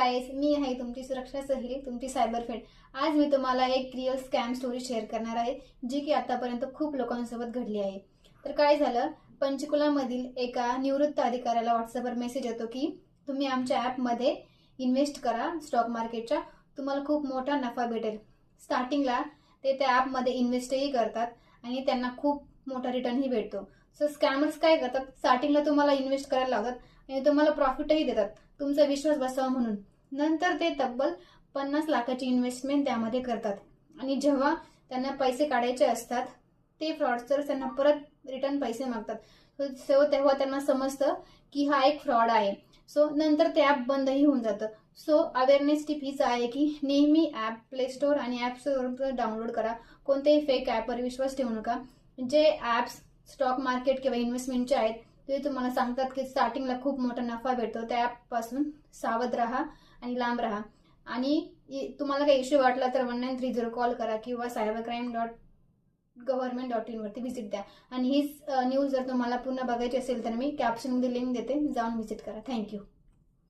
Guys, मी आहे तुमची सुरक्षा सहेली, तुमची सायबर फ्रेंड। आज मी तुम्हाला एक रिअल स्कॅम स्टोरी शेअर करणार आहे, जी की आतापर्यंत खूप लोकांसोबत घडली आहे। तर काय झालं, पंचकुलामधील एका निवृत्त अधिकाऱ्याला व्हॉट्सअपवर मेसेज येतो की तुम्ही आमच्या ॲपमध्ये इन्व्हेस्ट करा स्टॉक मार्केटच्या, तुम्हाला खूप मोठा नफा भेटेल। स्टार्टिंगला ते त्या ॲपमध्ये इन्व्हेस्टही करतात आणि त्यांना खूप मोठा रिटर्नही भेटतो। सो स्कॅमर्स काय करतात, स्टार्टिंगला तुम्हाला इन्व्हेस्ट करायला लावतात आणि तुम्हाला प्रॉफिटही देतात तुमचा विश्वास बसावा म्हणून। नंतर ते तब्बल 50 लाखाची इन्व्हेस्टमेंट त्यामध्ये करतात आणि जेव्हा त्यांना पैसे काढायचे असतात ते फ्रॉडस्टर्स त्यांना परत रिटर्न पैसे मागतात। सो तेव्हा त्यांना समजतं की हा एक फ्रॉड आहे। सो नंतर ते ॲप बंदही होऊन जातं। सो अवेअरनेस टिप हीच आहे की नेहमी ॲप प्ले स्टोर आणि ॲप स्टोअरवर डाउनलोड करा। कोणत्याही फेक ॲपवर विश्वास ठेवू नका। जे ॲप्स स्टॉक मार्केट किंवा इन्व्हेस्टमेंटचे आहेत ते तुम्हाला सांगतात की स्टार्टिंगला खूप मोठा नफा भेटतो, त्या ॲपपासून सावध राहा आणि लांब राहा। आणि तुम्हाला काही इश्यू वाटला तर 1930 कॉल करा किंवा cybercrime.government.in वरती व्हिजिट द्या। आणि हीच न्यूज जर तुम्हाला पुन्हा बघायची असेल तर मी कॅप्शनमध्ये लिंक देते, जाऊन व्हिजिट करा। थँक्यू।